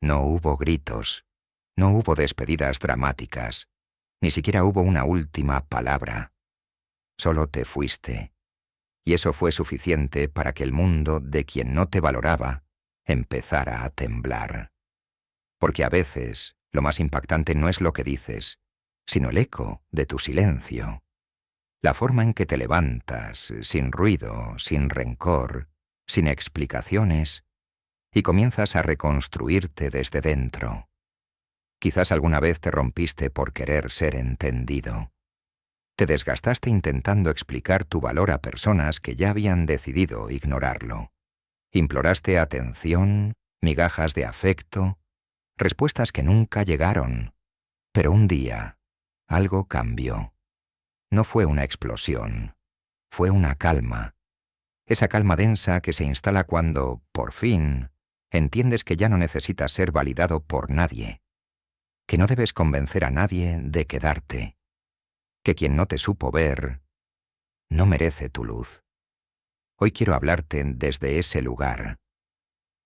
No hubo gritos, no hubo despedidas dramáticas, ni siquiera hubo una última palabra. Solo te fuiste. Y eso fue suficiente para que el mundo de quien no te valoraba empezara a temblar. Porque a veces lo más impactante no es lo que dices, sino el eco de tu silencio. La forma en que te levantas, sin ruido, sin rencor, sin explicaciones, y comienzas a reconstruirte desde dentro. Quizás alguna vez te rompiste por querer ser entendido. Te desgastaste intentando explicar tu valor a personas que ya habían decidido ignorarlo. Imploraste atención, migajas de afecto, respuestas que nunca llegaron. Pero un día, algo cambió. No fue una explosión, fue una calma. Esa calma densa que se instala cuando, por fin, entiendes que ya no necesitas ser validado por nadie, que no debes convencer a nadie de quedarte, que quien no te supo ver no merece tu luz. Hoy quiero hablarte desde ese lugar,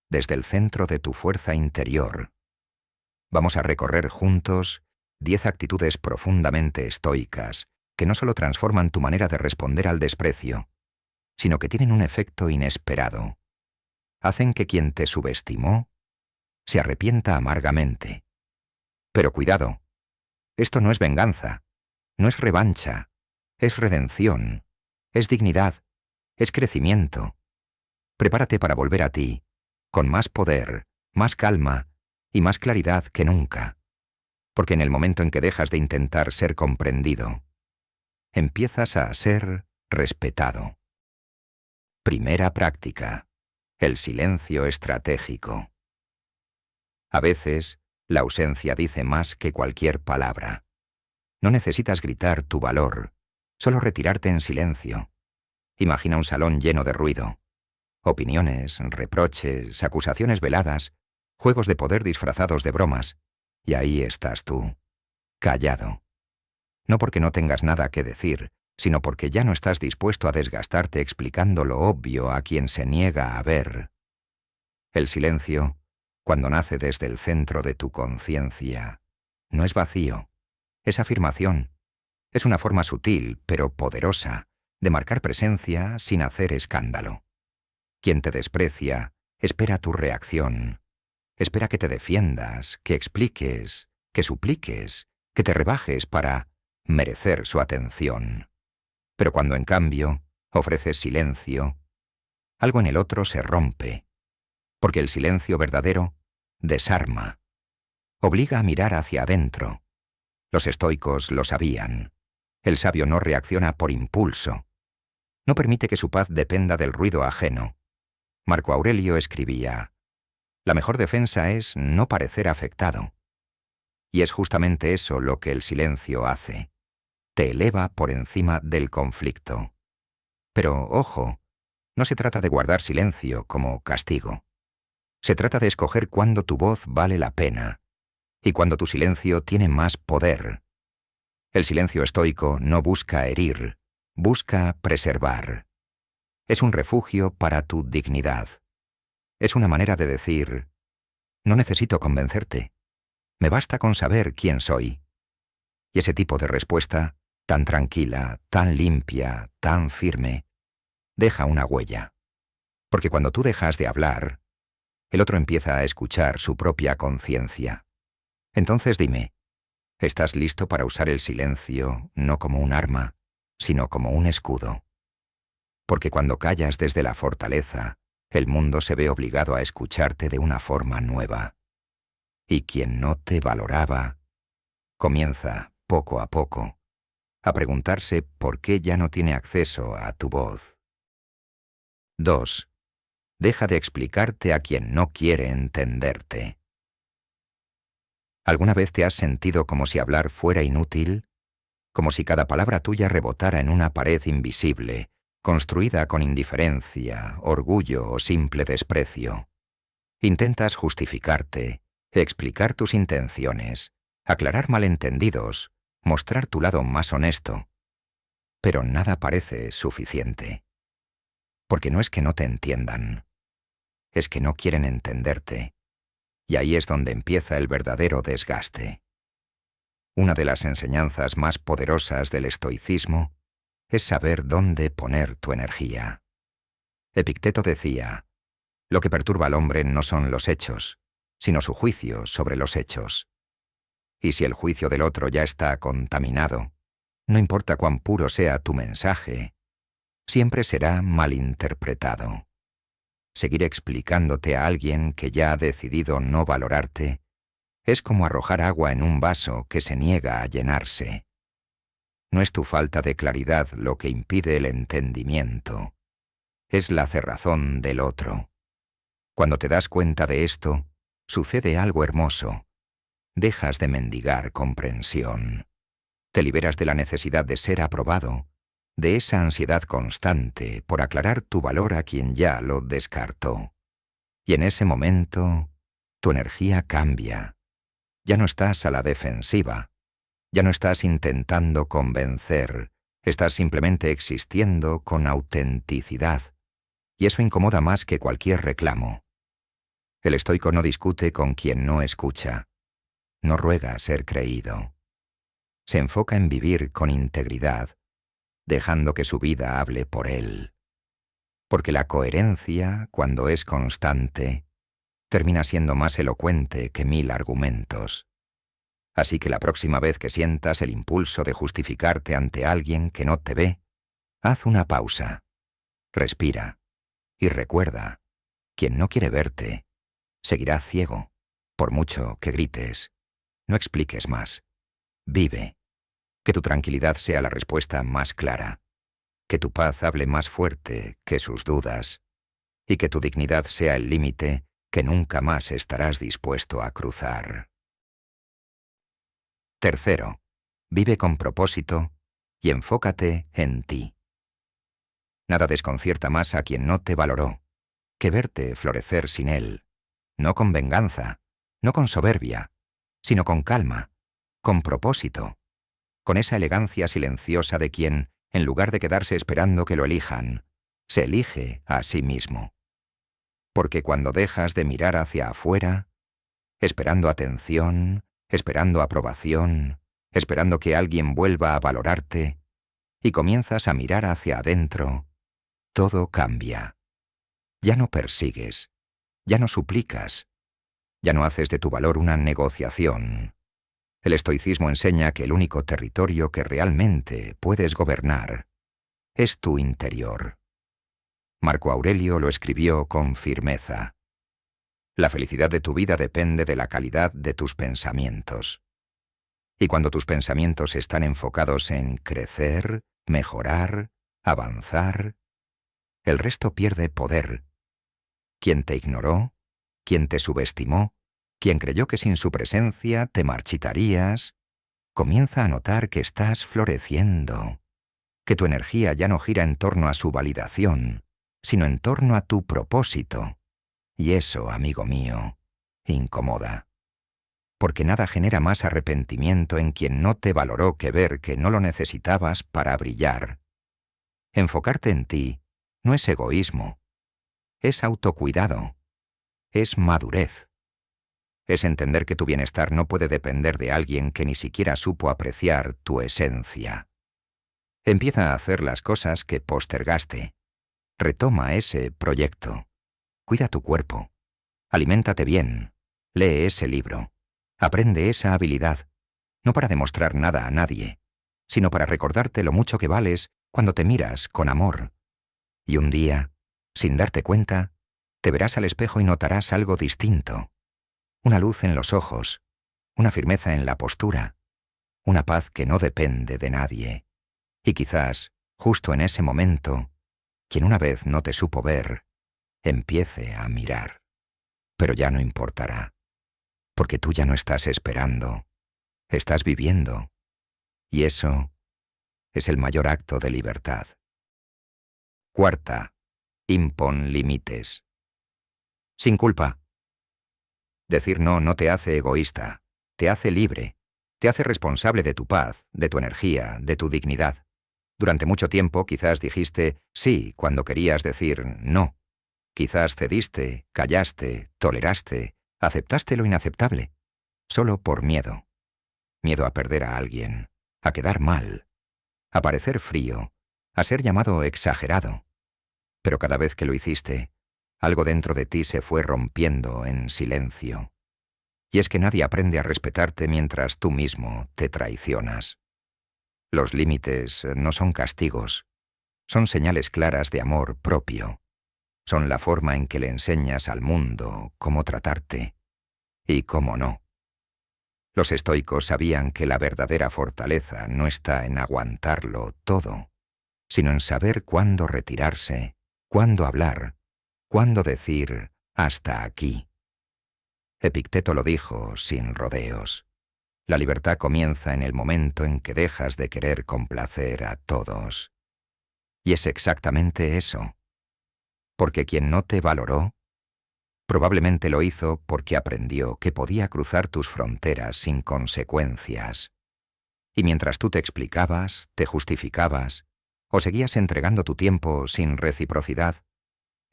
desde el centro de tu fuerza interior. Vamos a recorrer juntos 10 actitudes profundamente estoicas que no solo transforman tu manera de responder al desprecio, sino que tienen un efecto inesperado. Hacen que quien te subestimó se arrepienta amargamente. Pero cuidado, esto no es venganza, no es revancha, es redención, es dignidad, es crecimiento. Prepárate para volver a ti, con más poder, más calma y más claridad que nunca. Porque en el momento en que dejas de intentar ser comprendido, empiezas a ser respetado. Primera práctica: el silencio estratégico. A veces, la ausencia dice más que cualquier palabra. No necesitas gritar tu valor, solo retirarte en silencio. Imagina un salón lleno de ruido. Opiniones, reproches, acusaciones veladas, juegos de poder disfrazados de bromas. Y ahí estás tú, callado. No porque no tengas nada que decir, sino porque ya no estás dispuesto a desgastarte explicando lo obvio a quien se niega a ver. El silencio, cuando nace desde el centro de tu conciencia, no es vacío, es afirmación. Es una forma sutil, pero poderosa, de marcar presencia sin hacer escándalo. Quien te desprecia espera tu reacción, espera que te defiendas, que expliques, que supliques, que te rebajes para merecer su atención. Pero cuando en cambio ofreces silencio, algo en el otro se rompe, porque el silencio verdadero desarma, obliga a mirar hacia adentro. Los estoicos lo sabían. El sabio no reacciona por impulso. No permite que su paz dependa del ruido ajeno. Marco Aurelio escribía: la mejor defensa es no parecer afectado. Y es justamente eso lo que el silencio hace. Te eleva por encima del conflicto. Pero, ojo, no se trata de guardar silencio como castigo. Se trata de escoger cuándo tu voz vale la pena y cuándo tu silencio tiene más poder. El silencio estoico no busca herir, busca preservar. Es un refugio para tu dignidad. Es una manera de decir: no necesito convencerte, me basta con saber quién soy. Y ese tipo de respuesta, tan tranquila, tan limpia, tan firme, deja una huella. Porque cuando tú dejas de hablar, el otro empieza a escuchar su propia conciencia. Entonces dime, ¿estás listo para usar el silencio no como un arma, sino como un escudo? Porque cuando callas desde la fortaleza, el mundo se ve obligado a escucharte de una forma nueva. Y quien no te valoraba, comienza, poco a poco, a preguntarse por qué ya no tiene acceso a tu voz. 2. Deja de explicarte a quien no quiere entenderte. ¿Alguna vez te has sentido como si hablar fuera inútil? Como si cada palabra tuya rebotara en una pared invisible, construida con indiferencia, orgullo o simple desprecio. Intentas justificarte, explicar tus intenciones, aclarar malentendidos, mostrar tu lado más honesto. Pero nada parece suficiente. Porque no es que no te entiendan, es que no quieren entenderte. Y ahí es donde empieza el verdadero desgaste. Una de las enseñanzas más poderosas del estoicismo es saber dónde poner tu energía. Epicteto decía, lo que perturba al hombre no son los hechos, sino su juicio sobre los hechos. Y si el juicio del otro ya está contaminado, no importa cuán puro sea tu mensaje, siempre será malinterpretado. Seguir explicándote a alguien que ya ha decidido no valorarte es como arrojar agua en un vaso que se niega a llenarse. No es tu falta de claridad lo que impide el entendimiento, es la cerrazón del otro. Cuando te das cuenta de esto, sucede algo hermoso. Dejas de mendigar comprensión. Te liberas de la necesidad de ser aprobado, de esa ansiedad constante por aclarar tu valor a quien ya lo descartó. Y en ese momento, tu energía cambia. Ya no estás a la defensiva. Ya no estás intentando convencer. Estás simplemente existiendo con autenticidad. Y eso incomoda más que cualquier reclamo. El estoico no discute con quien no escucha. No ruega ser creído. Se enfoca en vivir con integridad, dejando que su vida hable por él. Porque la coherencia, cuando es constante, termina siendo más elocuente que 1000 argumentos. Así que la próxima vez que sientas el impulso de justificarte ante alguien que no te ve, haz una pausa, respira y recuerda, quien no quiere verte, seguirá ciego, por mucho que grites. No expliques más. Vive. Que tu tranquilidad sea la respuesta más clara. Que tu paz hable más fuerte que sus dudas. Y que tu dignidad sea el límite que nunca más estarás dispuesto a cruzar. Tercero, vive con propósito y enfócate en ti. Nada desconcierta más a quien no te valoró que verte florecer sin él, no con venganza, no con soberbia, sino con calma, con propósito, con esa elegancia silenciosa de quien, en lugar de quedarse esperando que lo elijan, se elige a sí mismo. Porque cuando dejas de mirar hacia afuera, esperando atención, esperando aprobación, esperando que alguien vuelva a valorarte, y comienzas a mirar hacia adentro, todo cambia. Ya no persigues, ya no suplicas, ya no haces de tu valor una negociación. El estoicismo enseña que el único territorio que realmente puedes gobernar es tu interior. Marco Aurelio lo escribió con firmeza. La felicidad de tu vida depende de la calidad de tus pensamientos. Y cuando tus pensamientos están enfocados en crecer, mejorar, avanzar, el resto pierde poder. Quien te ignoró, quien te subestimó, quien creyó que sin su presencia te marchitarías, comienza a notar que estás floreciendo, que tu energía ya no gira en torno a su validación, sino en torno a tu propósito. Y eso, amigo mío, incomoda. Porque nada genera más arrepentimiento en quien no te valoró que ver que no lo necesitabas para brillar. Enfocarte en ti no es egoísmo, es autocuidado, es madurez. Es entender que tu bienestar no puede depender de alguien que ni siquiera supo apreciar tu esencia. Empieza a hacer las cosas que postergaste. Retoma ese proyecto. Cuida tu cuerpo. Aliméntate bien. Lee ese libro. Aprende esa habilidad. No para demostrar nada a nadie, sino para recordarte lo mucho que vales cuando te miras con amor. Y un día, sin darte cuenta, te verás al espejo y notarás algo distinto. Una luz en los ojos, una firmeza en la postura, una paz que no depende de nadie. Y quizás, justo en ese momento, quien una vez no te supo ver, empiece a mirar. Pero ya no importará, porque tú ya no estás esperando, estás viviendo. Y eso es el mayor acto de libertad. Cuarta, impon límites. Sin culpa. Decir no no te hace egoísta, te hace libre, te hace responsable de tu paz, de tu energía, de tu dignidad. Durante mucho tiempo quizás dijiste sí cuando querías decir no. Quizás cediste, callaste, toleraste, Aceptaste lo inaceptable, solo por miedo. Miedo a perder a alguien, a quedar mal, a parecer frío, a ser llamado exagerado. Pero cada vez que lo hiciste, algo dentro de ti se fue rompiendo en silencio. Y es que nadie aprende a respetarte mientras tú mismo te traicionas. Los límites no son castigos, son señales claras de amor propio. Son la forma en que le enseñas al mundo cómo tratarte y cómo no. Los estoicos sabían que la verdadera fortaleza no está en aguantarlo todo, sino en saber cuándo retirarse, cuándo hablar, cuándo decir hasta aquí. Epicteto lo dijo sin rodeos. La libertad comienza en el momento en que dejas de querer complacer a todos. Y es exactamente eso. Porque quien no te valoró, probablemente lo hizo porque aprendió que podía cruzar tus fronteras sin consecuencias. Y mientras tú te explicabas, te justificabas, o seguías entregando tu tiempo sin reciprocidad,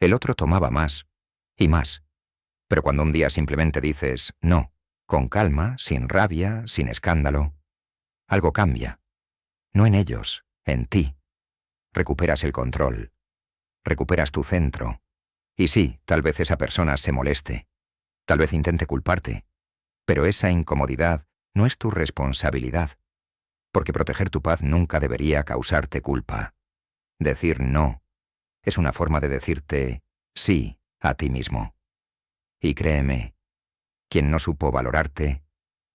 el otro tomaba más y más. Pero cuando un día simplemente dices no, con calma, sin rabia, sin escándalo, algo cambia. No en ellos, en ti. Recuperas el control. Recuperas tu centro. Y sí, tal vez esa persona se moleste. Tal vez intente culparte. Pero esa incomodidad no es tu responsabilidad. Porque proteger tu paz nunca debería causarte culpa. Decir no es una forma de decirte sí a ti mismo. Y créeme, quien no supo valorarte,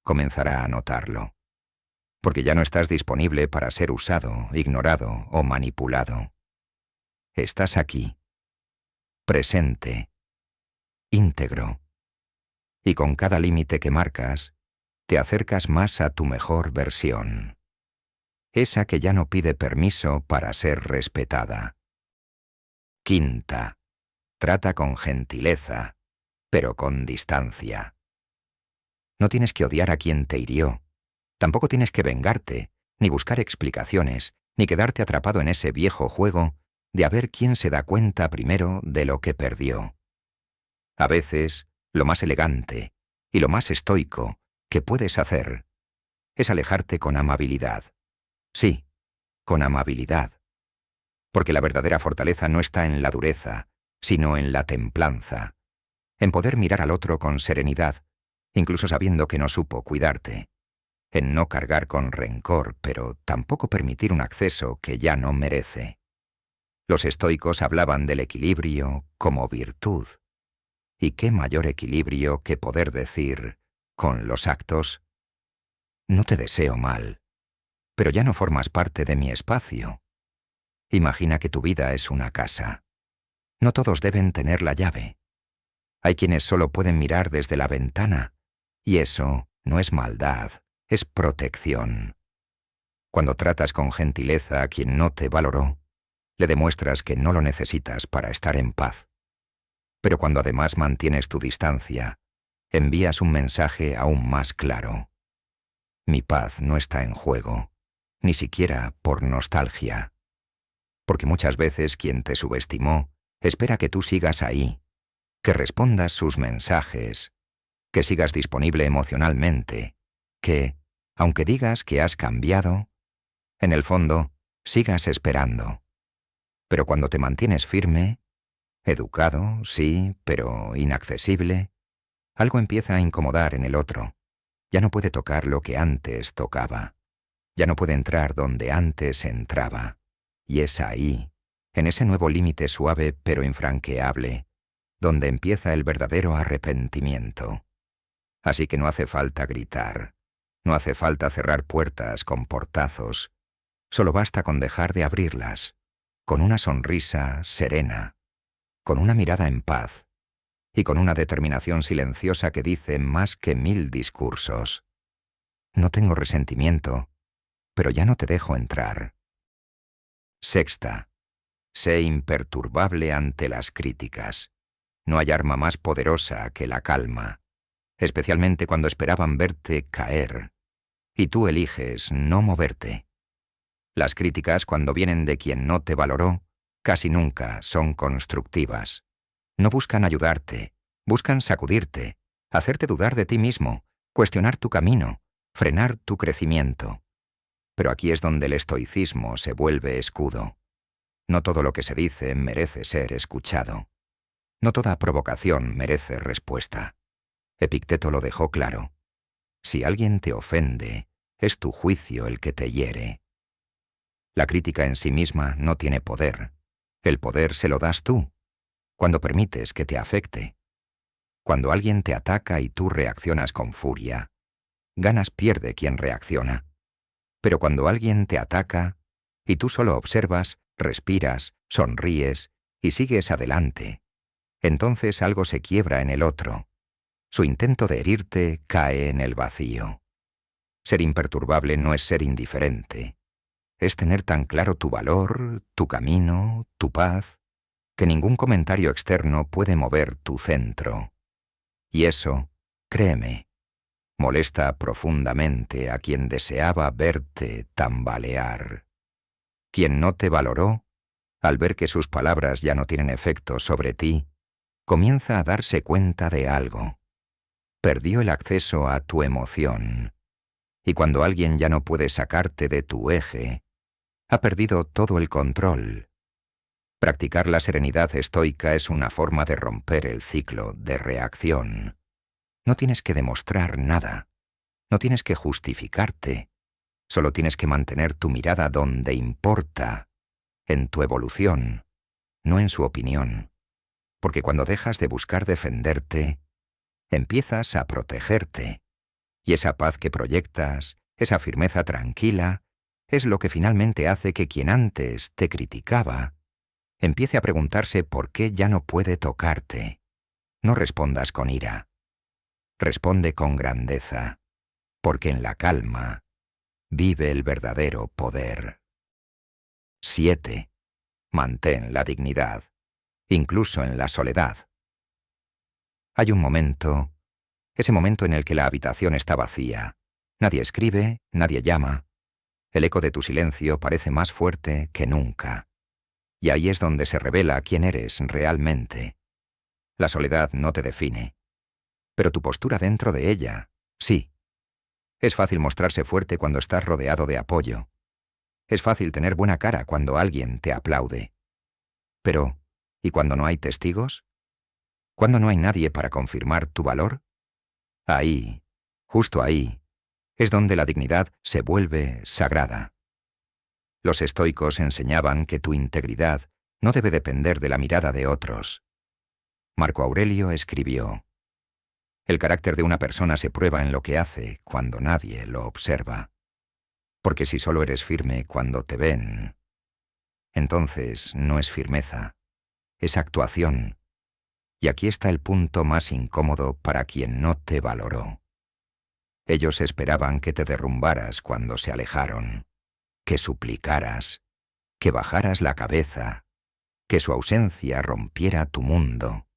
comenzará a notarlo. Porque ya no estás disponible para ser usado, ignorado o manipulado. Estás aquí, presente, íntegro. Y con cada límite que marcas, te acercas más a tu mejor versión. Esa que ya no pide permiso para ser respetada. Quinta, trata con gentileza, pero con distancia. No tienes que odiar a quien te hirió. Tampoco tienes que vengarte, ni buscar explicaciones, ni quedarte atrapado en ese viejo juego de a ver quién se da cuenta primero de lo que perdió. A veces, lo más elegante y lo más estoico que puedes hacer es alejarte con amabilidad. Sí, con amabilidad. Porque la verdadera fortaleza no está en la dureza, sino en la templanza, en poder mirar al otro con serenidad, incluso sabiendo que no supo cuidarte, en no cargar con rencor, pero tampoco permitir un acceso que ya no merece. Los estoicos hablaban del equilibrio como virtud. ¿Y qué mayor equilibrio que poder decir, con los actos, no te deseo mal, pero ya no formas parte de mi espacio? Imagina que tu vida es una casa. No todos deben tener la llave. Hay quienes solo pueden mirar desde la ventana, y eso no es maldad, es protección. Cuando tratas con gentileza a quien no te valoró, le demuestras que no lo necesitas para estar en paz. Pero cuando además mantienes tu distancia, envías un mensaje aún más claro. Mi paz no está en juego, ni siquiera por nostalgia. Porque muchas veces quien te subestimó espera que tú sigas ahí, que respondas sus mensajes, que sigas disponible emocionalmente, que, aunque digas que has cambiado, en el fondo, sigas esperando. Pero cuando te mantienes firme, educado, sí, pero inaccesible, algo empieza a incomodar en el otro. Ya no puede tocar lo que antes tocaba. Ya no puede entrar donde antes entraba. Y es ahí, en ese nuevo límite suave pero infranqueable, donde empieza el verdadero arrepentimiento. Así que no hace falta gritar, no hace falta cerrar puertas con portazos, solo basta con dejar de abrirlas, con una sonrisa serena, con una mirada en paz y con una determinación silenciosa que dice más que 1000 discursos. No tengo resentimiento, pero ya no te dejo entrar. Sexta, sé imperturbable ante las críticas. No hay arma más poderosa que la calma, especialmente cuando esperaban verte caer, y tú eliges no moverte. Las críticas, cuando vienen de quien no te valoró, casi nunca son constructivas. No buscan ayudarte, buscan sacudirte, hacerte dudar de ti mismo, cuestionar tu camino, frenar tu crecimiento. Pero aquí es donde el estoicismo se vuelve escudo. No todo lo que se dice merece ser escuchado. No toda provocación merece respuesta. Epicteto lo dejó claro. Si alguien te ofende, es tu juicio el que te hiere. La crítica en sí misma no tiene poder. El poder se lo das tú, cuando permites que te afecte. Cuando alguien te ataca y tú reaccionas con furia, pierde quien reacciona. Pero cuando alguien te ataca y tú solo observas, respiras, sonríes y sigues adelante, entonces algo se quiebra en el otro. Su intento de herirte cae en el vacío. Ser imperturbable no es ser indiferente. Es tener tan claro tu valor, tu camino, tu paz, que ningún comentario externo puede mover tu centro. Y eso, créeme, molesta profundamente a quien deseaba verte tambalear. Quien no te valoró, al ver que sus palabras ya no tienen efecto sobre ti, comienza a darse cuenta de algo. Perdió el acceso a tu emoción. Y cuando alguien ya no puede sacarte de tu eje, ha perdido todo el control. Practicar la serenidad estoica es una forma de romper el ciclo de reacción. No tienes que demostrar nada. No tienes que justificarte. Solo tienes que mantener tu mirada donde importa, en tu evolución, no en su opinión. Porque cuando dejas de buscar defenderte, empiezas a protegerte. Y esa paz que proyectas, esa firmeza tranquila, es lo que finalmente hace que quien antes te criticaba empiece a preguntarse por qué ya no puede tocarte. No respondas con ira. Responde con grandeza, porque en la calma vive el verdadero poder. 7. Mantén la dignidad, incluso en la soledad. Hay un momento, ese momento en el que la habitación está vacía. Nadie escribe, nadie llama. El eco de tu silencio parece más fuerte que nunca. Y ahí es donde se revela quién eres realmente. La soledad no te define, pero tu postura dentro de ella, sí. Es fácil mostrarse fuerte cuando estás rodeado de apoyo. Es fácil tener buena cara cuando alguien te aplaude. Pero, ¿y cuando no hay testigos? ¿Cuándo no hay nadie para confirmar tu valor? Ahí, justo ahí, es donde la dignidad se vuelve sagrada. Los estoicos enseñaban que tu integridad no debe depender de la mirada de otros. Marco Aurelio escribió: el carácter de una persona se prueba en lo que hace cuando nadie lo observa. Porque si solo eres firme cuando te ven, entonces no es firmeza, es actuación. Y aquí está el punto más incómodo para quien no te valoró. Ellos esperaban que te derrumbaras cuando se alejaron, que suplicaras, que bajaras la cabeza, que su ausencia rompiera tu mundo.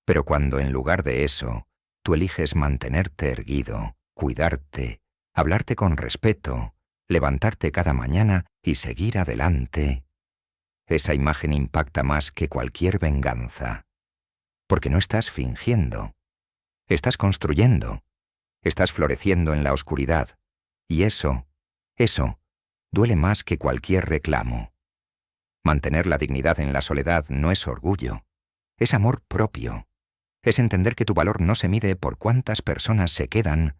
Pero cuando en lugar de eso, tú eliges mantenerte erguido, cuidarte, hablarte con respeto, levantarte cada mañana y seguir adelante, esa imagen impacta más que cualquier venganza. Porque no estás fingiendo, estás construyendo, estás floreciendo en la oscuridad, y eso, duele más que cualquier reclamo. Mantener la dignidad en la soledad no es orgullo, es amor propio. Es entender que tu valor no se mide por cuántas personas se quedan,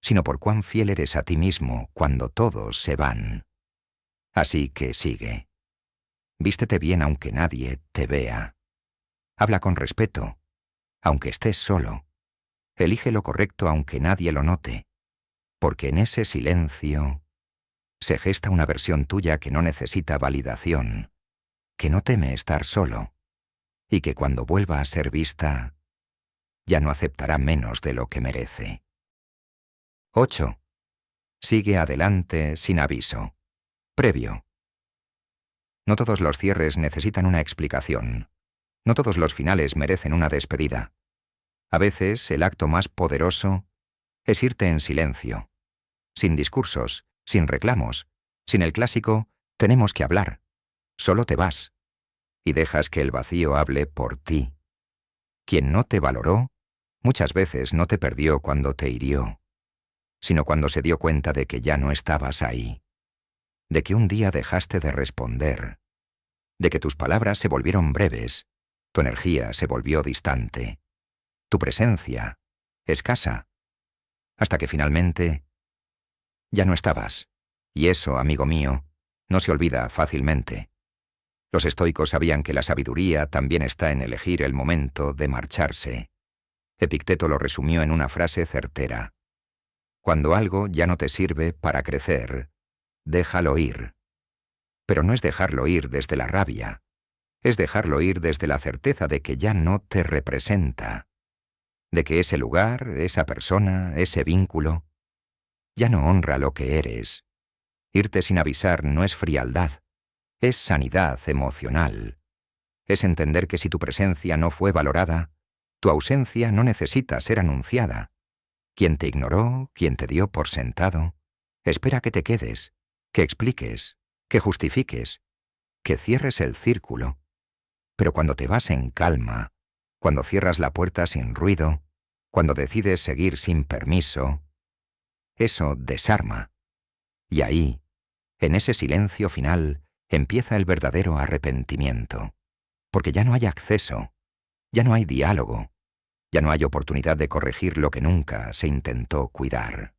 sino por cuán fiel eres a ti mismo cuando todos se van. Así que sigue. Vístete bien aunque nadie te vea. Habla con respeto, aunque estés solo. Elige lo correcto aunque nadie lo note, porque en ese silencio se gesta una versión tuya que no necesita validación, que no teme estar solo, y que cuando vuelva a ser vista, ya no aceptará menos de lo que merece. 8. Sigue adelante sin aviso. Previo. No todos los cierres necesitan una explicación. No todos los finales merecen una despedida. A veces el acto más poderoso es irte en silencio, sin discursos, sin reclamos, sin el clásico «tenemos que hablar». Solo te vas y dejas que el vacío hable por ti. Quien no te valoró, Muchas veces no te perdió cuando te hirió, sino cuando se dio cuenta de que ya no estabas ahí, de que un día dejaste de responder, de que tus palabras se volvieron breves, tu energía se volvió distante, tu presencia escasa, hasta que finalmente ya no estabas. Y eso, amigo mío, no se olvida fácilmente. Los estoicos sabían que la sabiduría también está en elegir el momento de marcharse. Epicteto lo resumió en una frase certera: cuando algo ya no te sirve para crecer, déjalo ir. Pero no es dejarlo ir desde la rabia, es dejarlo ir desde la certeza de que ya no te representa, de que ese lugar, esa persona, ese vínculo, ya no honra lo que eres. Irte sin avisar no es frialdad, es sanidad emocional. Es entender que si tu presencia no fue valorada, tu ausencia no necesita ser anunciada. Quien te ignoró, quien te dio por sentado, espera que te quedes, que expliques, que justifiques, que cierres el círculo. Pero cuando te vas en calma, cuando cierras la puerta sin ruido, cuando decides seguir sin permiso, eso desarma. Y ahí, en ese silencio final, empieza el verdadero arrepentimiento. Porque ya no hay acceso, ya no hay diálogo, ya no hay oportunidad de corregir lo que nunca se intentó cuidar.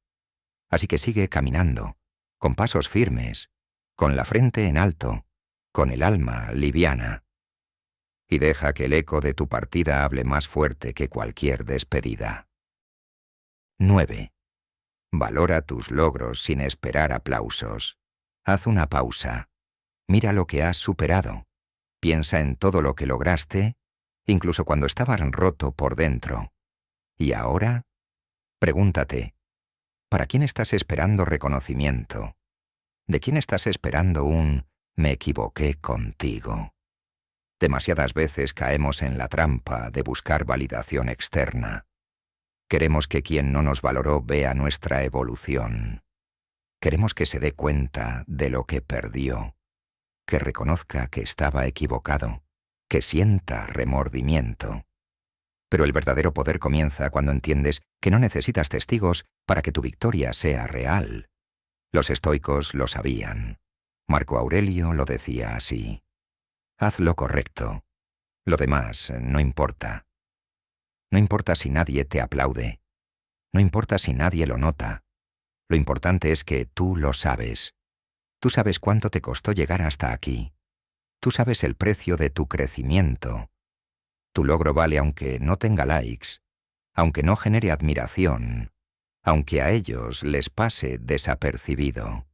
Así que sigue caminando, con pasos firmes, con la frente en alto, con el alma liviana. Y deja que el eco de tu partida hable más fuerte que cualquier despedida. 9. Valora tus logros sin esperar aplausos. Haz una pausa. Mira lo que has superado. Piensa en todo lo que lograste, incluso cuando estabas roto por dentro. Y ahora, pregúntate, ¿para quién estás esperando reconocimiento? ¿De quién estás esperando un «me equivoqué contigo»? Demasiadas veces caemos en la trampa de buscar validación externa. Queremos que quien no nos valoró vea nuestra evolución. Queremos que se dé cuenta de lo que perdió, que reconozca que estaba equivocado, que sienta remordimiento. Pero el verdadero poder comienza cuando entiendes que no necesitas testigos para que tu victoria sea real. Los estoicos lo sabían. Marco Aurelio lo decía así: haz lo correcto. Lo demás no importa. No importa si nadie te aplaude. No importa si nadie lo nota. Lo importante es que tú lo sabes. Tú sabes cuánto te costó llegar hasta aquí. Tú sabes el precio de tu crecimiento. Tu logro vale aunque no tenga likes, aunque no genere admiración, aunque a ellos les pase desapercibido.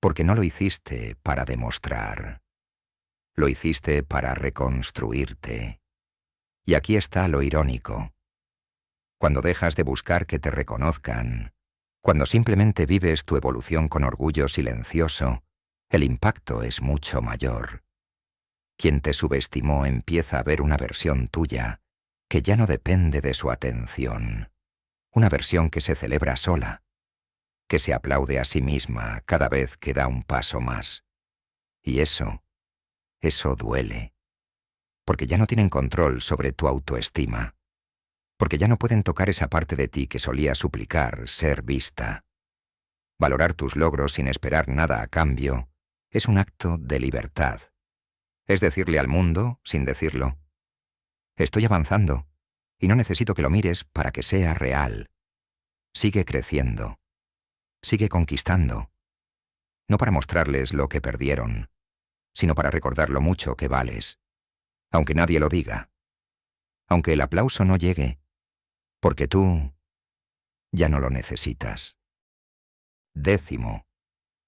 Porque no lo hiciste para demostrar. Lo hiciste para reconstruirte. Y aquí está lo irónico. Cuando dejas de buscar que te reconozcan, cuando simplemente vives tu evolución con orgullo silencioso, el impacto es mucho mayor. Quien te subestimó empieza a ver una versión tuya que ya no depende de su atención. Una versión que se celebra sola, que se aplaude a sí misma cada vez que da un paso más. Y eso duele. Porque ya no tienen control sobre tu autoestima. Porque ya no pueden tocar esa parte de ti que solía suplicar ser vista. Valorar tus logros sin esperar nada a cambio es un acto de libertad. Es decirle al mundo, sin decirlo: estoy avanzando, y no necesito que lo mires para que sea real. Sigue creciendo. Sigue conquistando. No para mostrarles lo que perdieron, sino para recordar lo mucho que vales. Aunque nadie lo diga. Aunque el aplauso no llegue. Porque tú ya no lo necesitas. 10.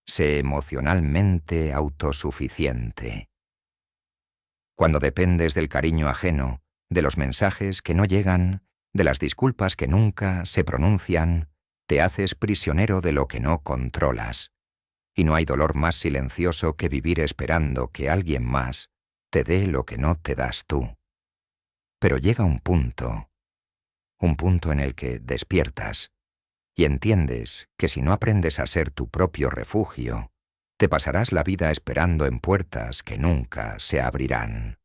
Sé emocionalmente autosuficiente. Cuando dependes del cariño ajeno, de los mensajes que no llegan, de las disculpas que nunca se pronuncian, te haces prisionero de lo que no controlas. Y no hay dolor más silencioso que vivir esperando que alguien más te dé lo que no te das tú. Pero llega un punto en el que despiertas y entiendes que si no aprendes a ser tu propio refugio, te pasarás la vida esperando en puertas que nunca se abrirán.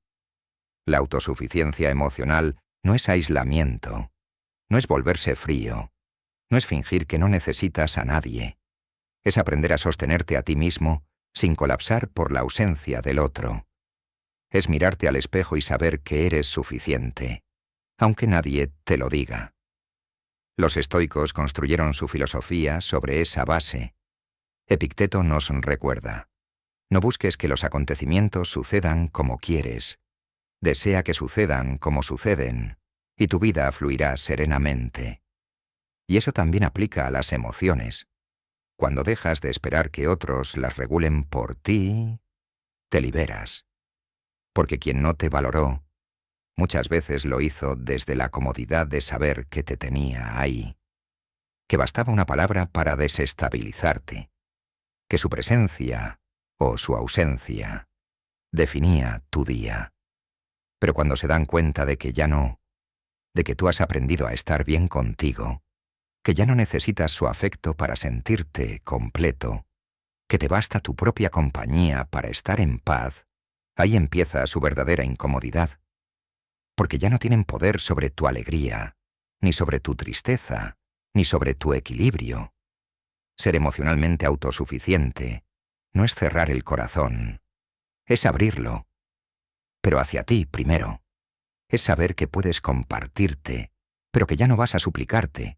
La autosuficiencia emocional no es aislamiento, No es volverse frío. No es fingir que no necesitas a nadie. Es aprender a sostenerte a ti mismo sin colapsar por la ausencia del otro. Es mirarte al espejo y saber que eres suficiente, aunque nadie te lo diga. Los estoicos construyeron su filosofía sobre esa base. Epicteto nos recuerda: no busques que los acontecimientos sucedan como quieres. Desea que sucedan como suceden, y tu vida fluirá serenamente. Y eso también aplica a las emociones. Cuando dejas de esperar que otros las regulen por ti, te liberas. Porque quien no te valoró, muchas veces lo hizo desde la comodidad de saber que te tenía ahí, que bastaba una palabra para desestabilizarte, que su presencia o su ausencia definía tu día. Pero cuando se dan cuenta de que ya no, de que tú has aprendido a estar bien contigo, que ya no necesitas su afecto para sentirte completo, que te basta tu propia compañía para estar en paz, ahí empieza su verdadera incomodidad. Porque ya no tienen poder sobre tu alegría, ni sobre tu tristeza, ni sobre tu equilibrio. Ser emocionalmente autosuficiente no es cerrar el corazón, es abrirlo, pero hacia ti primero. Es saber que puedes compartirte, pero que ya no vas a suplicarte.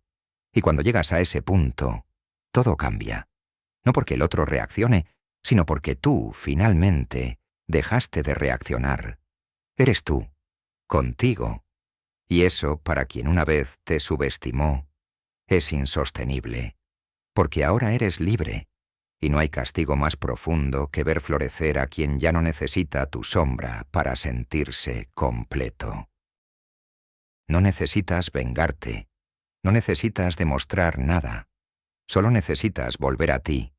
Y cuando llegas a ese punto, todo cambia. No porque el otro reaccione, sino porque tú, finalmente, dejaste de reaccionar. Eres tú, contigo. Y eso, para quien una vez te subestimó, es insostenible. Porque ahora eres libre, y no hay castigo más profundo que ver florecer a quien ya no necesita tu sombra para sentirse completo. No necesitas vengarte, no necesitas demostrar nada, solo necesitas volver a ti,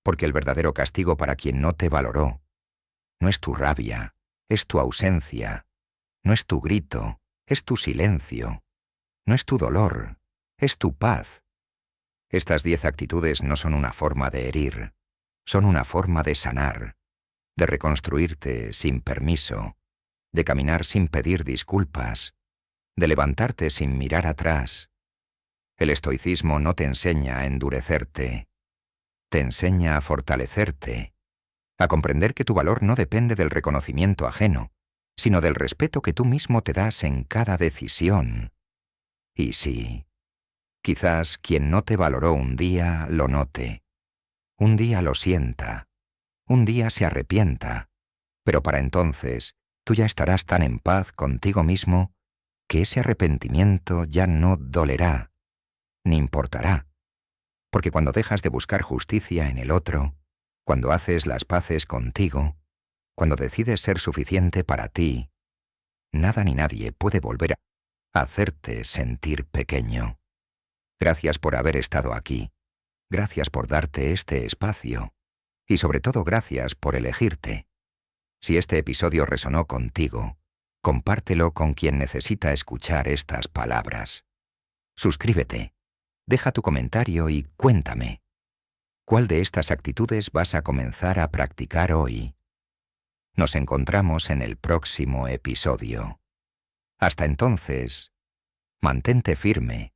porque el verdadero castigo para quien no te valoró no es tu rabia, es tu ausencia, no es tu grito, es tu silencio, no es tu dolor, es tu paz. Estas 10 actitudes no son una forma de herir, son una forma de sanar, de reconstruirte sin permiso, de caminar sin pedir disculpas, de levantarte sin mirar atrás. El estoicismo no te enseña a endurecerte, te enseña a fortalecerte, a comprender que tu valor no depende del reconocimiento ajeno, sino del respeto que tú mismo te das en cada decisión. Y sí, quizás quien no te valoró un día lo note, un día lo sienta, un día se arrepienta, pero para entonces tú ya estarás tan en paz contigo mismo que ese arrepentimiento ya no dolerá, ni importará, porque cuando dejas de buscar justicia en el otro, cuando haces las paces contigo, cuando decides ser suficiente para ti, nada ni nadie puede volver a hacerte sentir pequeño. Gracias por haber estado aquí, gracias por darte este espacio, y sobre todo gracias por elegirte. Si este episodio resonó contigo, compártelo con quien necesita escuchar estas palabras. Suscríbete, deja tu comentario y cuéntame, ¿cuál de estas actitudes vas a comenzar a practicar hoy? Nos encontramos en el próximo episodio. Hasta entonces, mantente firme,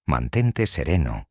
mantente sereno,